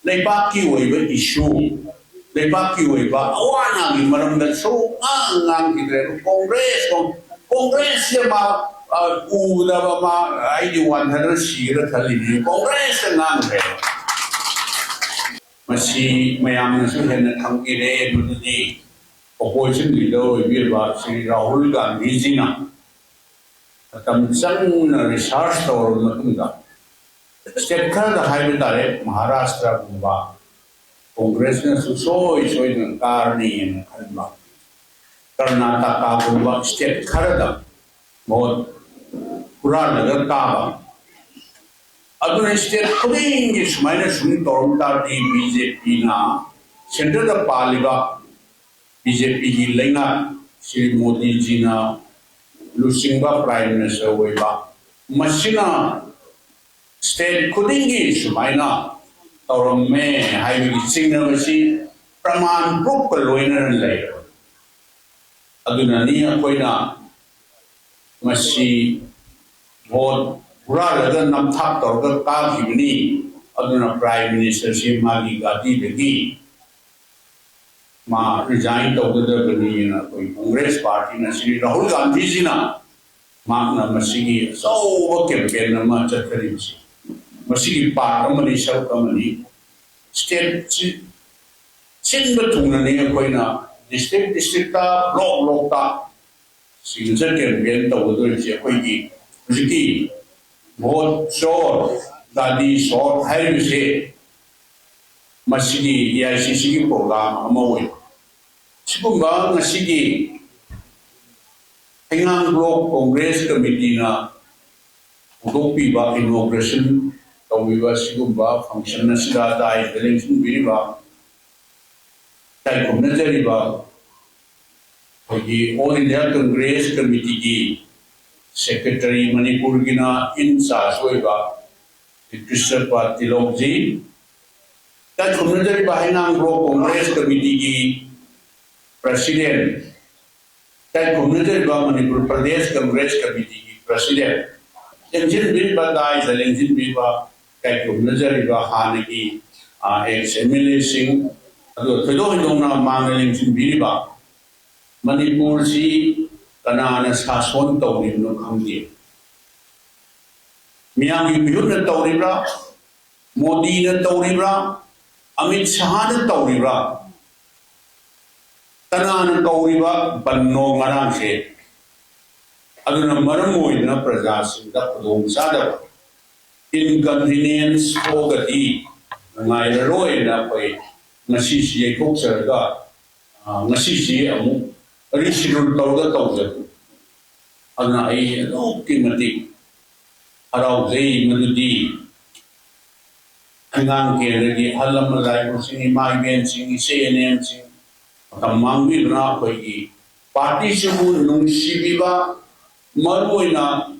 Leibak issue, Leibak awana gi maram da so ngang ki Congress ma uda ma ai di wan har shi ra thali ni Congress ngang re masi mayam na su hen thang ki re du di opposition leader wi ba Sri Rahul Gandhi ji na tam sang na research tor na tunda step khar da hai bi tare Maharashtra gumba Congress na su soi na karni na khanba Karnataka gumba step khar da बहुत पूरा नगर काबा अदुन state खुदेंगे सुमाइने सुनी तोरमता दी BJP ना centre the पालिबा BJP की लेंगा श्री मोदी जी ना लुसिंगा prime minister Veeba मशीना state खुदेंगे सुमाइना तोरम में highway की सिग्नल मशी प्रमाण प्रूफ कर लोइनर ले अदुन नहीं कोई ना मसी बहुत बुरा लगा नमथाप तौर काफिबनी अदुना प्राइम मिनिस्टर से मागी गाती लगी मा रिजाइन तौगदबनी ना कोई कांग्रेस पार्टी ना श्री राहुल गांधी जी ना मागना मसीगी सौ कैंपेन मा चतरी मसीगी पार्ट अमनी सब अमनी स्टेट चिन्ह थुंगने कोई ना डिस्ट्रिक्ट का ब्लॉक का सिग्नेचर कैंपेन तौदोइसे अखोइगी हुजिकी बहुत शॉर्ट दादी शॉर्ट हाइबसे मसीगी एआईसीसी की प्रोग्राम अमा ओइ सिगुम्बा ngasiगी Hengang Block Congress Committee na udokpiba inauguration tawbiba sigumba function na sida dai election biriba tai kumna jariba All India Congress Committee की Secretary मणिपुर की ना इन सासोएगा कृष्णपा तिलोक जी तब कम्युनिटी बाहिनांग ब्लॉक कांग्रेस कमेटी की प्रेसिडेंट तब कम्युनिटी बा मणिपुर प्रदेश कांग्रेस कमेटी की प्रेसिडेंट लेंजिन बिल बंदाई से लेंजिन bill बा तब कम्युनिटी बा हाने की एक एमएलए सिंह अदो थोड़ो हिंदोंना मांग लेंजिन बिल बा मणिपुर से कनाना शासन तौरिबनो खंगे मियामी बिहुन तौरिब्रा मोदी ने तौरिब्रा अमित शाह ने तौरिब्रा कनाना तौरिबा बन्नो ngana से अदुना मरम ओइना प्रजा सिंदा खुदोंग सादा इनकन्वीनियंस होगदी ngai कोई ngasi si ekok सरगा ngasi si amu Reschedule tauga tauga. Ana ai no kimati arau zai madudi angang ke lagi halam lai ko singi mai ben singi CNN sing tamang bi na ko gi party se mu nung sibiba maruina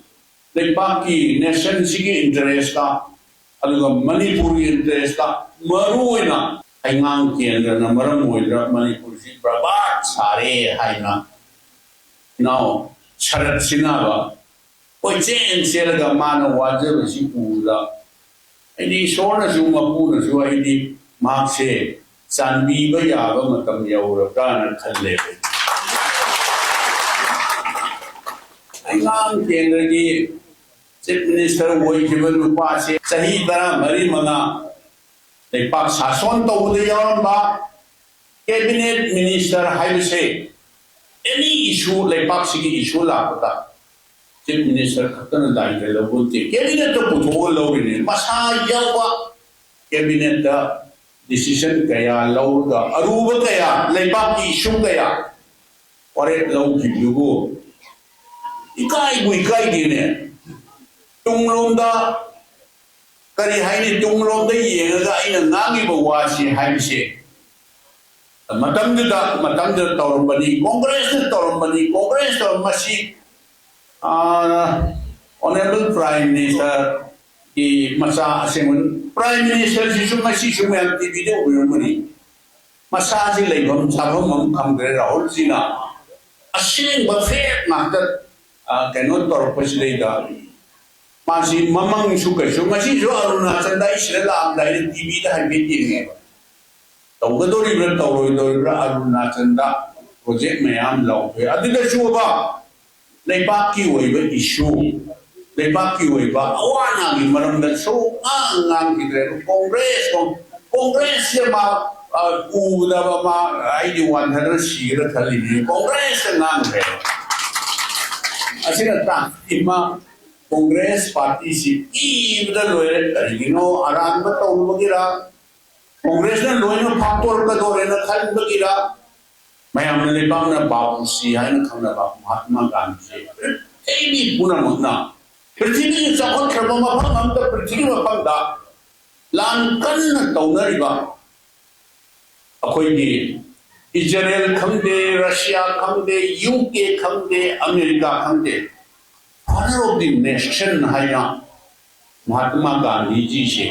Leibak ki nation sigi interest ka aduga Manipuri interest ka maruina Hengang Kendra na maramoidra Manipur si prabat sare haina now charat sinaba oi chen selaga mana wajib si pula ini sona suma pula su ini makse sanbi ba yaba matam yaura kana khalle Hengang Kendra ki chief minister woi jiban pa se sahi tara mari mana Leibak शासन तो उधर यार बा cabinet minister highway से any issue Leibak सिकी issue लापता chief minister खतरन दाई के लोग बोलते कैबिनेट तो कुछ और लोग नहीं मसा यावा कैबिनेट का डिसीजन क्या लोग का अरूब क्या Leibak की issue क्या और एक लोग की लोगो इकाई देने तुम लोग दा करी हाइने तुंगलों दे ये लगा इन नागी बवासी हाइसे मतम द तौरबनी कांग्रेस तो मसी ऑनरेबल प्राइम मिनिस्टर की मसा असेमन प्राइम मिनिस्टर जी मसी सुमेल टीवी दे उयमनी मसा जी लेबम साबम हम खमग्रे राहुल जी ना असेंग बफेट नात कैनो तौर पछले दा Masih mamang suka masih jo Arunachal da Israel dari TV da hampir ini. Tahu kedori bertahu kedori Arunachal da project mayam lau. Adi da cuba Leibak kiwai ba isu Leibak kiwai ba awana gi maram da so ngang kita Kongres ya ma udah ba ma ID 100 sihir kali ini Kongres ngang he. Asyik tak ima Kongres parti si iba loe kali no aram ba tahu bagira Kongres na loe no faktor ka dore na kali bagira mayam Leibak na bapu si hai na kang na bapu Mahatma Gandhi ini puna muna pertiwi sakot kerja mapang amda pertiwi mapang da langkan na tahu na riba aku ini Israel kangde Rusia kangde UK kangde Amerika kangde father of the nation hai na Mahatma Gandhi ji se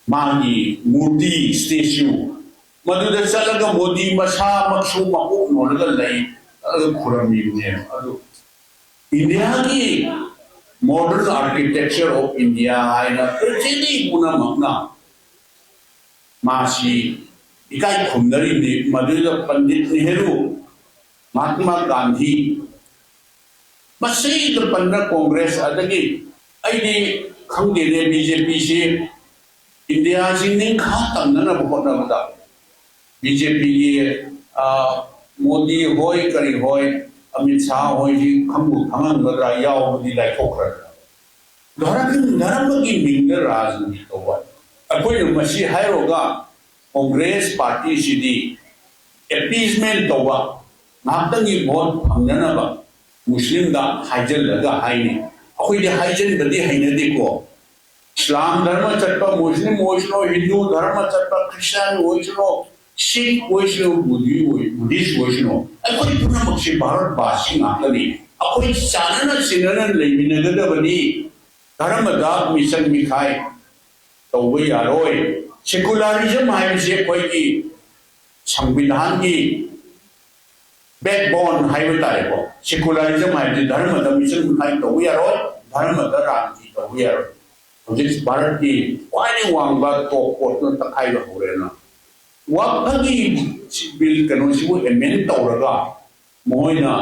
magi murti statue Maduda salaga Modi masa maksu makuk nolaga lai kurami ne adu India ki modern architecture of India aina perjini guna magna masih ikai khundari ni Maduda Pandit Nehru Mahatma Gandhi masih depan Kongres adagi aini khangde ne BJP se India sini khatang na bahut na bata BJP ये मोदी होय करी होय अमित शाह होय जी खम्बु खमन बदरा याव मोदी लाइखोखर धर्म की Ming राजनीति तौबा अखोय मसी हायरोगा कांग्रेस पार्टी सिदी अपीसमेंट तौबा नातंगी वोट फंगनबा मुस्लिम दा हाइजल लगा हाइने अखोय दे हाइजन बदी हाइने देखो इस्लाम धर्म चटपा मुस्लिम होइसनो हिंदू धर्म चटपा क्रिश्चियन होइसनो Sikh Waiष्णव Buddhist Waiष्णव अखोई पुनः मक्सी भारत बासी नाटनी अखोई चानना सिनना लेमिनगदबनी धर्मदा मिशन मिखाई तौबे यारोय सेकुलरिज्म हाइबसे अखोई संविधान की बैकबोन हाइबे तारेको सेकुलरिज्म हाइबसे धर्मदा मिशन मिखाई तौबे यारोय धर्मदा राजनीति तौबे यारोय हजिस भारत की क्वाइने वांगबा टॉप पोस्ट तखाइबा होरेना वापगी बिल कनोसिबु एमेंड तौरगा मोइना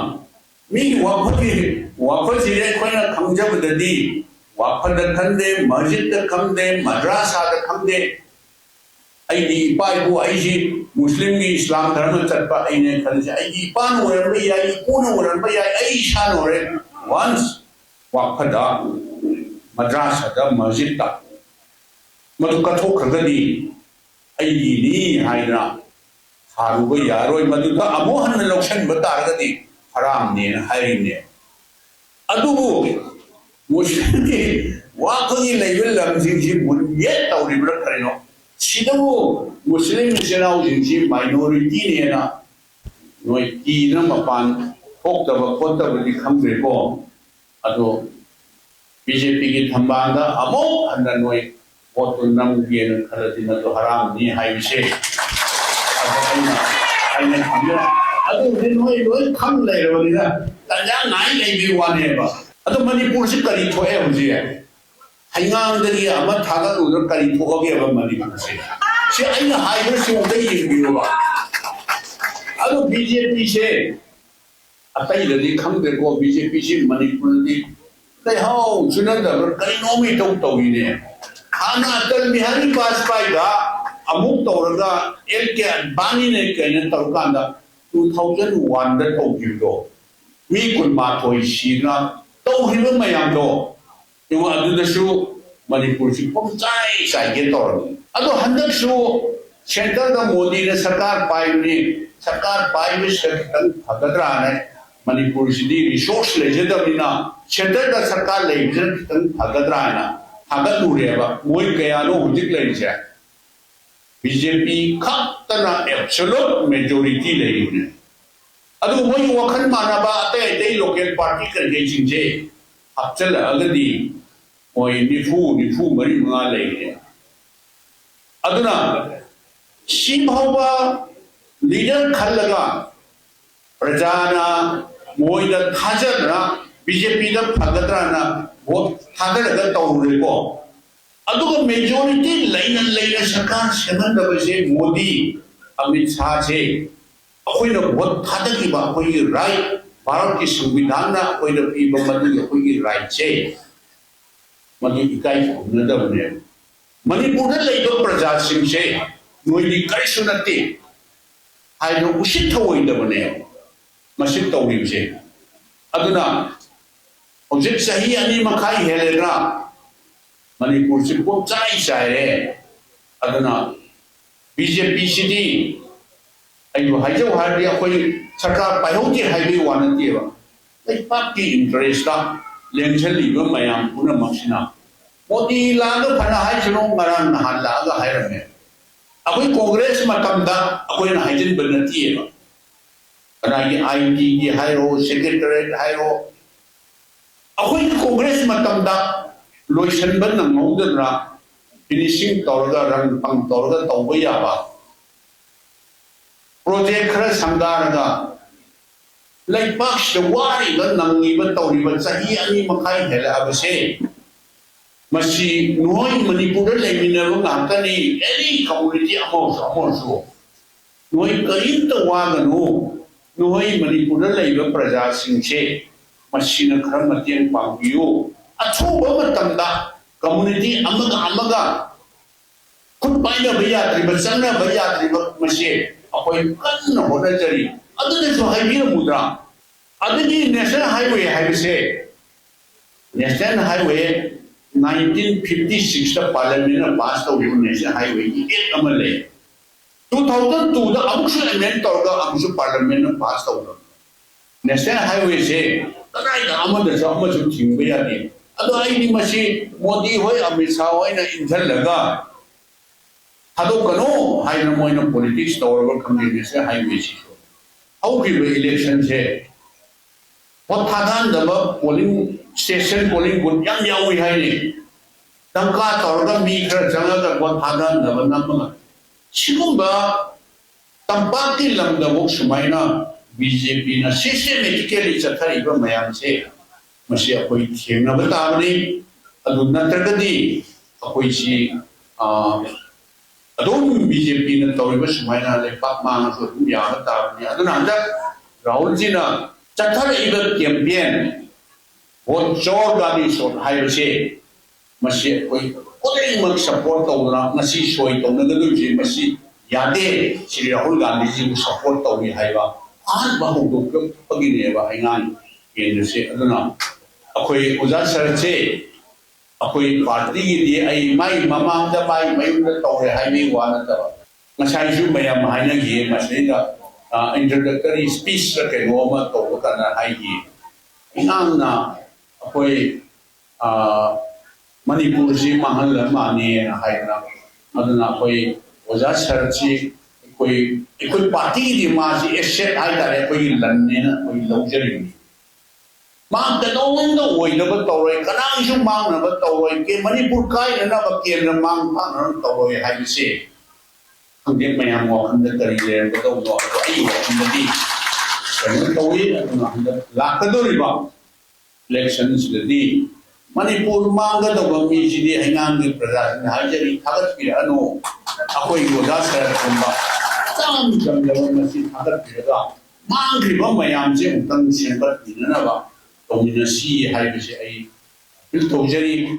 मी वापसी रे खोइना खंगजबददी वाफद खंदे मस्जिद खंदे मद्रासा खंदे आइदी पाइबु आइजी मुस्लिम की इस्लाम धर्म चटपा आइने खनसे आइदी पान ओरन याई कोन ओरन याई आई शान ओरे वंस वाफदा मद्रासा दा मस्जिद ता मदु कथो खगदी Aini haina haruba yaroi maduda amohan lokshan batargadi haram ne haine adubu mushki waqi level lamjinji bunyet tawribra karino sidabu muslim senau jinji minority ne na noi ki na mapan hoktaba khotaba di khamre ko ado BJP ki thambanga amo anda noi Waktu nam biar kalau tidak tu haram ni hai bisa. Aina khamnya. Aduh ni noi kham leh lagi lah. Tanya ngai leh biwan ni apa. Aduh Manipur si kari thoe mesti. Hangang dari amat thaga tu kari thoe ke apa Manipur si. Si aina hai bersih udah ini biwa. Aduh BJP si. Atai jadi kham deko BJP si Manipur ni. Tapi how sudah dah kari nomi tahu ini. Ana Atal Bihari Vajpayee da amuk tawraga elke bani ne kaina tawkanda 2001 da tawgido mi kun ma thoi sina tawhiba mayam do yo adu da shu Manipur si pomchai sai ge tor adu handak shu center da Modi ne sarkar pai ni sarkar bhagadra ne Manipur si di resource le je da bina center da sarkar le je bhagadra na Agak lureba, moi kaya no hujik lain siya. BJP katana absolute majority lain. Adu moi wakan mana ba ate local party kerja jinje. Apcel agadi moi nifu mari mga lain. Adu na si bahwa leader khalaga prajana moi da thajar na BJP da Pandana vote Hadaka Tauriko. Aduga majority Laina Sakar Seven the Modi Amit Sache. When the vote Hadakiba, when you right, Barakis Vidana, when the people Madu, when you right, say. Madu Ikai, another name. Manipura Lado Praja Simse, no Kaisунati. I know Ushito in the Maneo. Masito Nimse. Aduna. Object Sahi Ani Makai Helena. Manipur Sipo Chai Sire. Aduna. BJP City. I do Hajo Hardia for Saka Payoti Highway one and like party interest. Lengthy Mayam Puna Machina. Modi Lago Panahajano Maran Halaga Hirame. Away Congress Matamda, away Hajin Benatia. And I ID Hiro, Secretariat Hiro. Away Congress Matamda, Loishanban and Modera, finishing Torga and Pang Torga Tawayaba. Project Sangaraga. Leibak the Wari, the Nangiba Tori, but Sahi Ani Makai Hela Abase. Masi Noi Manipura Lemina Natani, any community among Noi Kaita Wagano, Noi Manipura Labor Praja Sinche, Machina Kramatian Pambio, a two Bamatanda, community Amaga, could find a Bayatri, but Sana Bayatri Mache, appoint Kana Honatari, other than Sohibia Mudra, other than National Highway, I will say. National Highway 1956 the Parliament passed the National Highway 8 Amalay. 2002 the Amshu Amendment or the Amshu Parliament passed over. National Highway say, the right Amanda Sama to Timbayati. Other ID machine, Modi Hoy Amisawa in Nganglaga. Hadokano, high no politics or community highway. How give elections here? What Hagan the polling station polling good young Yawi Hiding. Tanka Torga Mika Janga, what Hagan the Namma. Chimba Tampaki Lam the Voxumina, BJP, a systematically it's a Taiba Mayan say. Masia Poi Nabatavani, Adunatagadi, Apoichi, Adon BJP and Toribus Mina, Leibak Man, Yamatavani, Adunanda, Raulzina. Chathar even campaign, what Jordan on higher say, Machine, what support of Nasi Soy, Tonagaluji, Masi, Yade, Syria Hulgan, support of the Haiva, and Bahu, Pagineva, Hangan, in the say, I don't know. Akoi Uzasar say, Akoi party, I my mamma, the by my Tore Highway one at the Masaju Mayam Hainagi, Masida. Introductory speech ke goma to kana haigi inamna apoi Manipur ji mahal mani haina aduna apoi oja sarchi koi party di ma ji asset ai tare koi lanne na koi luxury ma da no no oi na ba tore kana ju mang na ba tore ke Manipur kai na ba ke na mang pa na tore hai se Dia mayang walk the career, but don't walk in the deep. When we Lakadoriba elections the deep. Manipur Manga the Wamiji Hangang Pradan, Hajari, Hagapirano, Akoi Godasa Kumba, some Jamasi Hagapira, Mangriba Mayam Jim, Tan Semper, Ninava, Domina Sea, Hibis, a Piltojari.